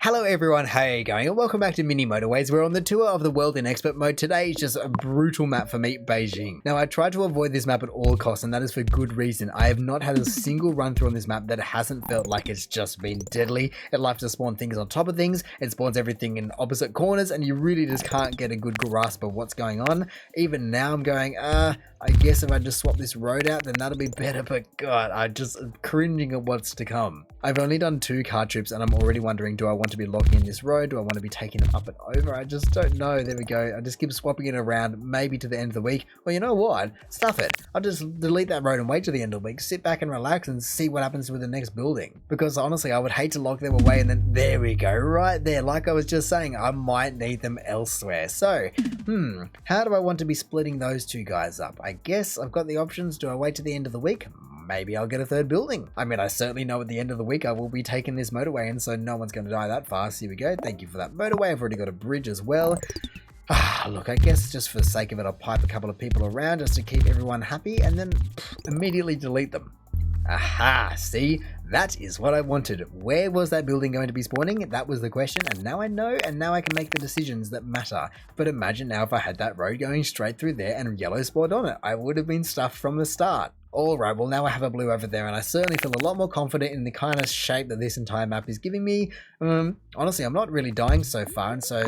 Hello everyone, how are you going? And welcome back to Mini Motorways. We're on the tour of the world in expert mode. Today is just a brutal map for me, Beijing. Now I tried to avoid this map at all costs, and that is for good reason. I have not had a single run through on this map that hasn't felt like it's just been deadly. It likes to spawn things on top of things, it spawns everything in opposite corners, and you really just can't get a good grasp of what's going on. Even now I'm going, I guess if I just swap this road out, then that'll be better, but God, I'm just cringing at what's to come. I've only done 2 car trips and I'm already wondering, do I want to be locking in this road? Do I want to be taking them up and over? I just don't know. There we go. I just keep swapping it around, maybe to the end of the week. Well, you know what? Stuff it. I'll just delete that road and wait till the end of the week. Sit back and relax and see what happens with the next building. Because honestly, I would hate to lock them away and then there we go. Right there. Like I was just saying, I might need them elsewhere. So, how do I want to be splitting those 2 guys up? I guess I've got the options. Do I wait to the end of the week? Maybe I'll get a 3rd building. I mean, I certainly know at the end of the week I will be taking this motorway, and so no one's going to die that fast. Here we go. Thank you for that motorway. I've already got a bridge as well. Look, I guess just for the sake of it, I'll pipe a couple of people around just to keep everyone happy and then immediately delete them. Aha, see, that is what I wanted. Where was that building going to be spawning? That was the question, and now I know, and now I can make the decisions that matter. But imagine now if I had that road going straight through there and yellow spawned on it. I would have been stuffed from the start. Alright, well now I have a blue over there and I certainly feel a lot more confident in the kind of shape that this entire map is giving me. Honestly, I'm not really dying so far, and so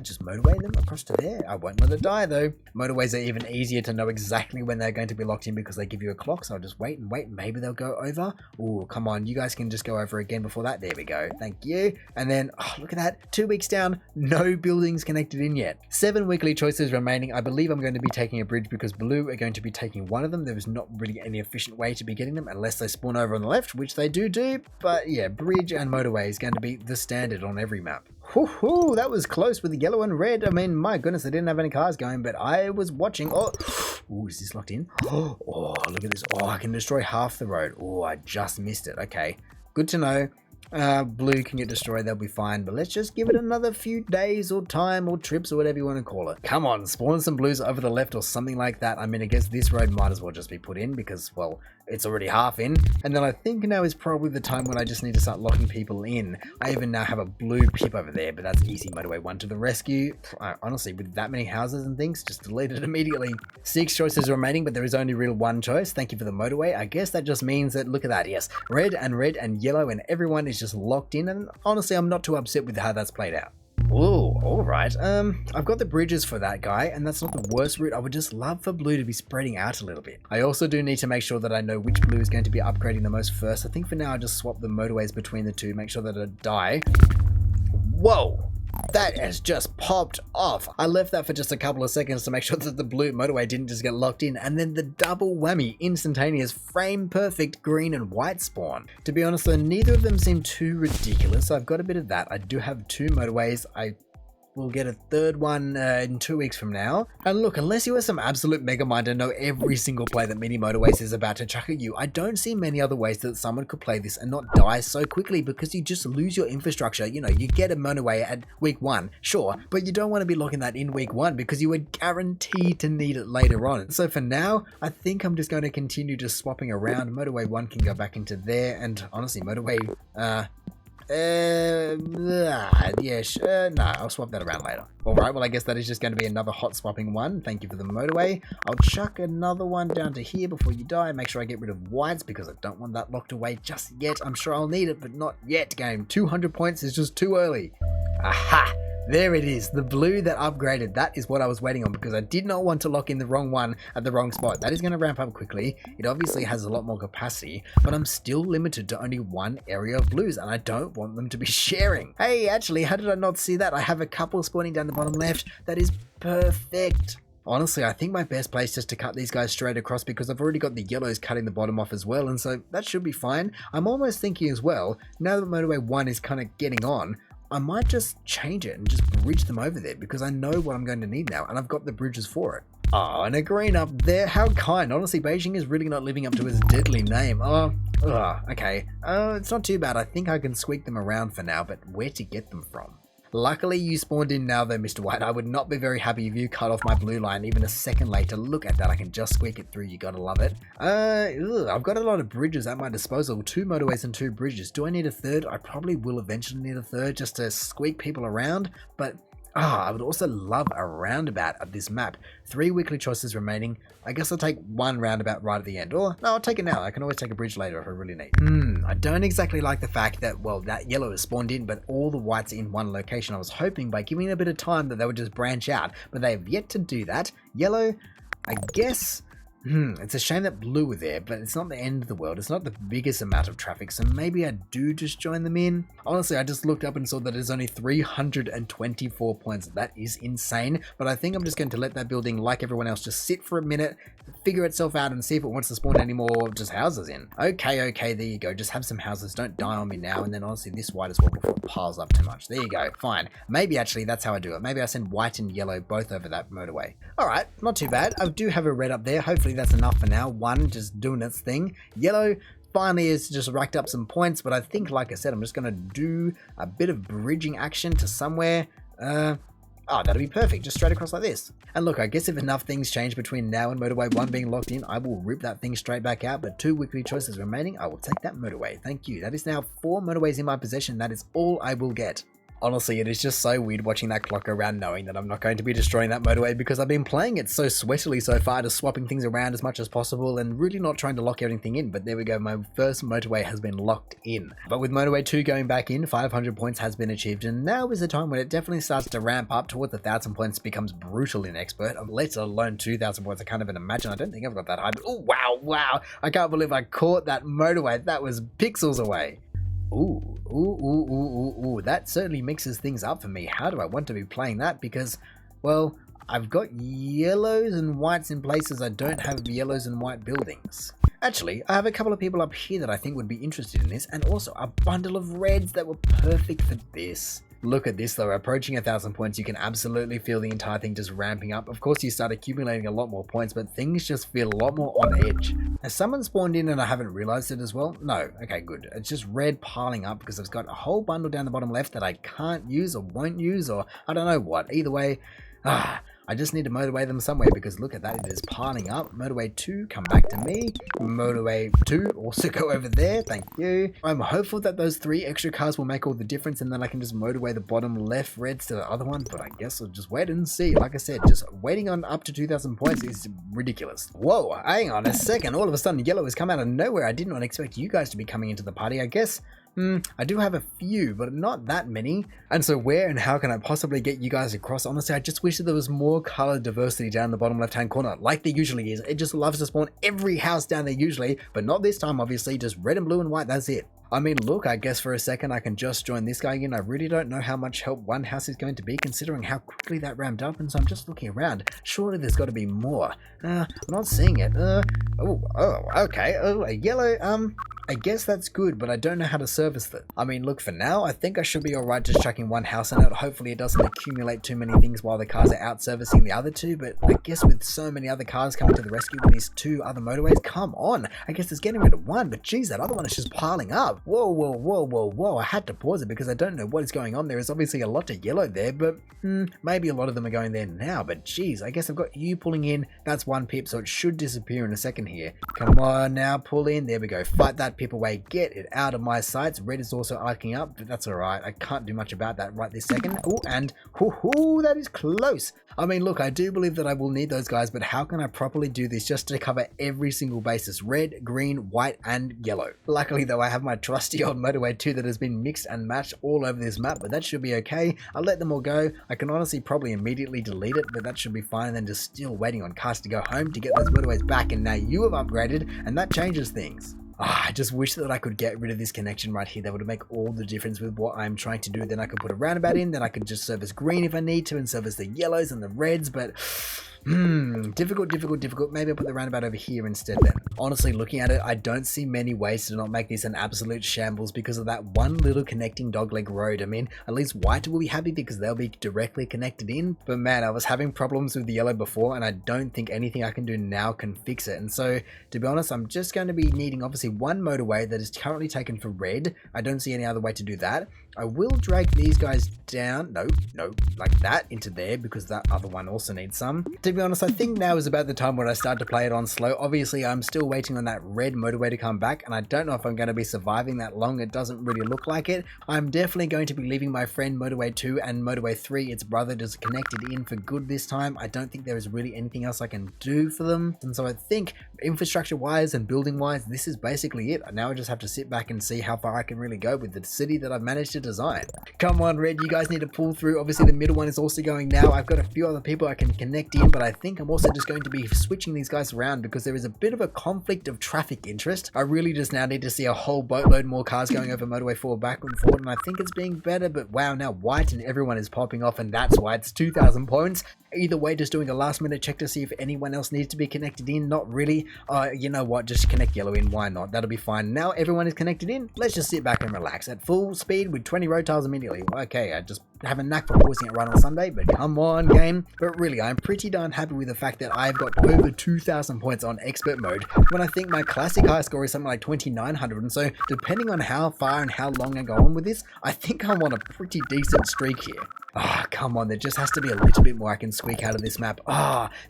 just motorway them across to there. I won't let it die though. Motorways are even easier to know exactly when they're going to be locked in because they give you a clock, so I'll just wait and wait. Maybe they'll go over. Oh, come on, you guys can just go over again before that. There we go. Thank you. And then, look at that. 2 weeks down, no buildings connected in yet. 7 weekly choices remaining. I believe I'm going to be taking a bridge because blue are going to be taking one of them. There is not really any efficient way to be getting them unless they spawn over on the left, which they do. But yeah, bridge and motorway is going to be the standard on every map. Whoo, that was close with the yellow and red. I mean, my goodness, I didn't have any cars going, but I was watching. Oh, is this locked in? Oh, look at this. Oh, I can destroy half the road. Oh, I just missed it. Okay, good to know. Blue can get destroyed, they'll be fine, but let's just give it another few days or time or trips or whatever you want to call it. Come on, spawn some blues over the left or something like that. I mean, I guess this road might as well just be put in because, well, it's already half in. And then I think now is probably the time when I just need to start locking people in. I even now have a blue pip over there, but that's easy. Motorway 1 to the rescue. Honestly, with that many houses and things, just delete it immediately. 6 choices remaining, but there is only real 1 choice. Thank you for the motorway. I guess that just means that, look at that, yes, red and yellow and everyone is just locked in, and honestly I'm not too upset with how that's played out. Oh, alright. I've got the bridges for that guy, and that's not the worst route. I would just love for blue to be spreading out a little bit. I also do need to make sure that I know which blue is going to be upgrading the most first. I think for now I'll just swap the motorways between the 2, make sure that I die. Whoa! That has just popped off. I left that for just a couple of seconds to make sure that the blue motorway didn't just get locked in, and then the double whammy, instantaneous, frame perfect green and white spawn. To be honest though, neither of them seem too ridiculous. I've got a bit of that. I do have 2 motorways. We'll get a 3rd one in 2 weeks from now. And look, unless you are some absolute mega mind and know every single play that Mini Motorways is about to chuck at you, I don't see many other ways that someone could play this and not die so quickly, because you just lose your infrastructure. You know, you get a motorway at week 1, sure, but you don't want to be locking that in week 1 because you are guaranteed to need it later on. So for now, I think I'm just going to continue just swapping around. Motorway 1 can go back into there, and honestly, motorway, yeah, sure. No, I'll swap that around later. Alright, well I guess that is just going to be another hot swapping one. Thank you for the motorway. I'll chuck another one down to here before you die. Make sure I get rid of whites because I don't want that locked away just yet. I'm sure I'll need it, but not yet, game. 200 points is just too early. Aha! There it is, the blue that upgraded. That is what I was waiting on because I did not want to lock in the wrong one at the wrong spot. That is going to ramp up quickly. It obviously has a lot more capacity, but I'm still limited to only 1 area of blues and I don't want them to be sharing. Hey, actually, how did I not see that? I have a couple spawning down the bottom left. That is perfect. Honestly, I think my best place is just to cut these guys straight across because I've already got the yellows cutting the bottom off as well, and so that should be fine. I'm almost thinking as well, now that motorway 1 is kind of getting on, I might just change it and just bridge them over there because I know what I'm going to need now and I've got the bridges for it. Oh, and a green up there. How kind. Honestly, Beijing is really not living up to its deadly name. Okay. It's not too bad. I think I can squeak them around for now, but where to get them from? Luckily you spawned in now though, Mr. White. I would not be very happy if you cut off my blue line even a second later. Look at that, I can just squeak it through, you gotta love it. I've got a lot of bridges at my disposal, 2 motorways and 2 bridges. Do I need a third? I probably will eventually need a third just to squeak people around, but I would also love a roundabout at this map. 3 weekly choices remaining. I guess I'll take 1 roundabout right at the end. Or, no, I'll take it now. I can always take a bridge later if I really need. I don't exactly like the fact that, well, that yellow is spawned in, but all the whites in one location. I was hoping by giving it a bit of time that they would just branch out, but they have yet to do that. Yellow, I guess... it's a shame that blue were there, but it's not the end of the world. It's not the biggest amount of traffic, so maybe I do just join them in. Honestly, I just looked up and saw that there's only 324 points. That is insane, but I think I'm just going to let that building, like everyone else, just sit for a minute, figure itself out, and see if it wants to spawn any more just houses in. Okay, there you go. Just have some houses. Don't die on me now, and then honestly, this white as well before it piles up too much. There you go. Fine. Maybe actually that's how I do it. Maybe I send white and yellow both over that motorway. All right, not too bad. I do have a red up there. Hopefully that's enough for now. 1 just doing its thing. Yellow finally has just racked up some points, but I think, like I said, I'm just going to do a bit of bridging action to somewhere. That'll be perfect, just straight across like this. And look, I guess if enough things change between now and motorway 1 being locked in, I will rip that thing straight back out, but 2 weekly choices remaining, I will take that motorway. Thank you. That is now 4 motorways in my possession. That is all I will get. Honestly, it is just so weird watching that clock go around knowing that I'm not going to be destroying that motorway because I've been playing it so sweatily so far, just swapping things around as much as possible and really not trying to lock everything in. But there we go, my first motorway has been locked in. But with motorway 2 going back in, 500 points has been achieved, and now is the time when it definitely starts to ramp up towards 1,000 points, becomes brutal in expert, let alone 2,000 points. I can't even imagine. I don't think I've got that high. Oh, wow. I can't believe I caught that motorway. That was pixels away. Ooh, that certainly mixes things up for me. How do I want to be playing that? Because, well, I've got yellows and whites in places I don't have yellows and white buildings. Actually, I have a couple of people up here that I think would be interested in this, and also a bundle of reds that were perfect for this. Look at this though, approaching 1,000 points, you can absolutely feel the entire thing just ramping up. Of course, you start accumulating a lot more points, but things just feel a lot more on edge. Has someone spawned in and I haven't realized it as well? No. Okay, good. It's just red piling up because I've got a whole bundle down the bottom left that I can't use or won't use, or I don't know what. Either way, I just need to motorway them somewhere because look at that, it is piling up. Motorway 2, come back to me. Motorway 2, also go over there, thank you. I'm hopeful that those 3 extra cars will make all the difference and then I can just motorway the bottom left reds to the other one, but I guess I'll just wait and see. Like I said, just waiting on up to 2,000 points is ridiculous. Whoa, hang on a second, all of a sudden yellow has come out of nowhere. I did not expect you guys to be coming into the party, I guess. I do have a few, but not that many. And so where and how can I possibly get you guys across? Honestly, I just wish that there was more color diversity down the bottom left-hand corner, like there usually is. It just loves to spawn every house down there usually, but not this time, obviously, just red and blue and white, that's it. I mean, look, I guess for a second I can just join this guy in. I really don't know how much help one house is going to be considering how quickly that ramped up, and so I'm just looking around. Surely there's got to be more. I'm not seeing it. Okay. A yellow, I guess that's good, but I don't know how to service it. I mean, look, for now, I think I should be alright just chucking one house in it. Hopefully it doesn't accumulate too many things while the cars are out servicing the other 2, but I guess with so many other cars coming to the rescue with these 2 other motorways, come on. I guess it's getting rid of 1, but geez, that other one is just piling up. Whoa. I had to pause it because I don't know what is going on. There is obviously a lot of yellow there, but maybe a lot of them are going there now, but geez, I guess I've got you pulling in. That's 1 pip, so it should disappear in a second here. Come on now, pull in. There we go. Fight that pip away. Get it out of my sights. Red is also arcing up, but that's alright. I can't do much about that right this second. Oh, and that is close. I mean, look, I do believe that I will need those guys, but how can I properly do this just to cover every single basis? Red, green, white, and yellow. Luckily, though, I have my trusty old motorway 2 that has been mixed and matched all over this map, but that should be okay. I'll let them all go. I can honestly probably immediately delete it, but that should be fine, and then just still waiting on cars to go home to get those motorways back, and now you have upgraded, and that changes things. I just wish that I could get rid of this connection right here. That would make all the difference with what I'm trying to do. Then I could put a roundabout in, then I could just service green if I need to and service the yellows and the reds, but difficult. Maybe I'll put the roundabout over here instead then. Honestly, looking at it, I don't see many ways to not make this an absolute shambles because of that one little connecting dogleg road. I mean, at least white will be happy because they'll be directly connected in, but man, I was having problems with the yellow before and I don't think anything I can do now can fix it. And so, to be honest, I'm just going to be needing obviously 1 motorway that is currently taken for red. I don't see any other way to do that. I will drag these guys down, no, like that into there because that other one also needs some. To be honest, I think now is about the time when I start to play it on slow. Obviously, I'm still waiting on that red motorway to come back, and I don't know if I'm going to be surviving that long. It doesn't really look like it. I'm definitely going to be leaving my friend Motorway 2 and Motorway 3, its brother, just connected in for good this time. I don't think there is really anything else I can do for them, and so I think infrastructure-wise and building-wise, this is basically it. Now I just have to sit back and see how far I can really go with the city that I've managed to design. Come on, Red, you guys need to pull through. Obviously, the middle one is also going now. I've got a few other people I can connect in, but I think I'm also just going to be switching these guys around because there is a bit of a conflict of traffic interest. I really just now need to see a whole boatload more cars going over Motorway 4 back and forward, and I think it's being better, but wow, now white and everyone is popping off, and that's why it's 2,000 points. Either way, just doing a last minute check to see if anyone else needs to be connected in. Not really. You know what, just connect yellow in, why not? That'll be fine. Now everyone is connected in, let's just sit back and relax at full speed with 20 road tiles immediately. Okay, I just have a knack for pausing it right on Sunday, but come on, game. But really, I'm pretty darn happy with the fact that I've got over 2,000 points on expert mode when I think my classic high score is something like 2,900, and so depending on how far and how long I go on with this, I think I'm on a pretty decent streak here. Come on, there just has to be a little bit more I can squeak out of this map.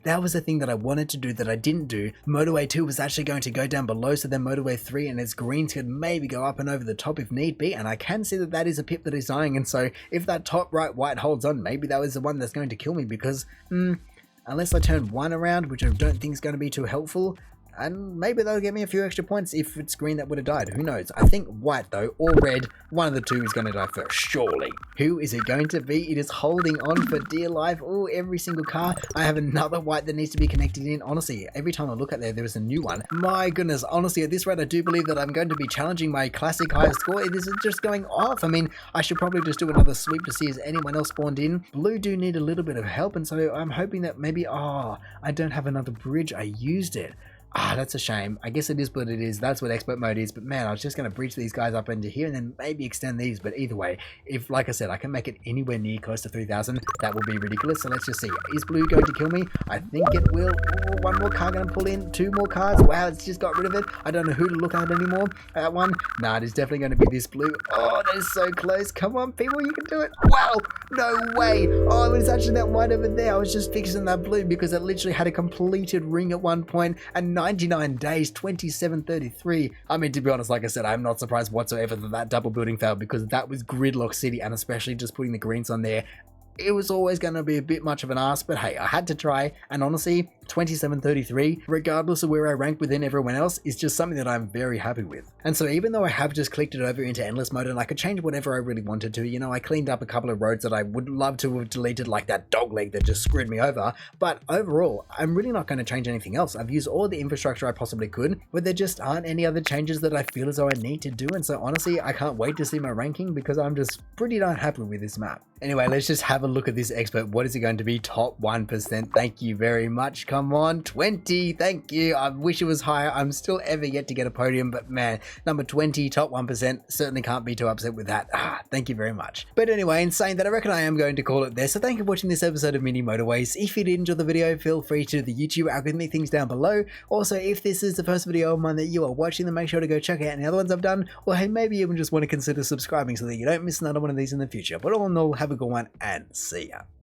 That was the thing that I wanted to do that I didn't do. Motorway 2 was actually going to go down below, so then Motorway 3 and its greens could maybe go up and over the top if need be, and I can see that that is a pip that is dying, and so if that top right white holds on, maybe that was the one that's going to kill me because, unless I turn one around, which I don't think is going to be too helpful, and maybe they'll get me a few extra points if it's green that would have died. Who knows? I think white though, or red, one of the two is going to die first, surely. Who is it going to be? It is holding on for dear life. Oh, every single car. I have another white that needs to be connected in. Honestly, every time I look at there is a new one. My goodness, honestly, at this rate, I do believe that I'm going to be challenging my classic highest score. This is just going off. I mean, I should probably just do another sweep to see if anyone else spawned in. Blue do need a little bit of help, and so I'm hoping that maybe, I don't have another bridge. I used it. That's a shame. I guess it is what it is. That's what expert mode is. But man, I was just going to breach these guys up into here and then maybe extend these. But either way, if, like I said, I can make it anywhere near close to 3,000, that will be ridiculous. So let's just see. Is blue going to kill me? I think it will. Oh, one more car going to pull in. Two more cars. Wow, it's just got rid of it. I don't know who to look at anymore. That one. Nah, it is definitely going to be this blue. Oh, that is so close. Come on, people. You can do it. Wow. No way. Oh, it was actually that white over there. I was just fixing that blue because it literally had a completed ring at one point and 99 days, 2733. I mean, to be honest, like I said, I'm not surprised whatsoever that that double building failed because that was gridlock city, and especially just putting the greens on there, it was always going to be a bit much of an ask, but hey, I had to try, and honestly, 2733, regardless of where I rank within everyone else, is just something that I'm very happy with. And so even though I have just clicked it over into endless mode and I could change whatever I really wanted to, you know, I cleaned up a couple of roads that I would love to have deleted, like that dog leg that just screwed me over, but overall, I'm really not going to change anything else. I've used all the infrastructure I possibly could, but there just aren't any other changes that I feel as though I need to do, and so honestly, I can't wait to see my ranking because I'm just pretty darn happy with this map. Anyway, let's just have a look at this expert. What is it going to be? Top 1%. Thank you very much. Come on, 20. Thank you. I wish it was higher. I'm still ever yet to get a podium, but man, number 20, top 1%. Certainly can't be too upset with that. Thank you very much. But anyway, in saying that, I reckon I am going to call it there. So thank you for watching this episode of Mini Motorways. If you did enjoy the video, feel free to the YouTube algorithm things down below. Also, if this is the first video of mine that you are watching, then make sure to go check out any other ones I've done. Or hey, maybe you even just want to consider subscribing so that you don't miss another one of these in the future. But all in all, have a good one and see ya.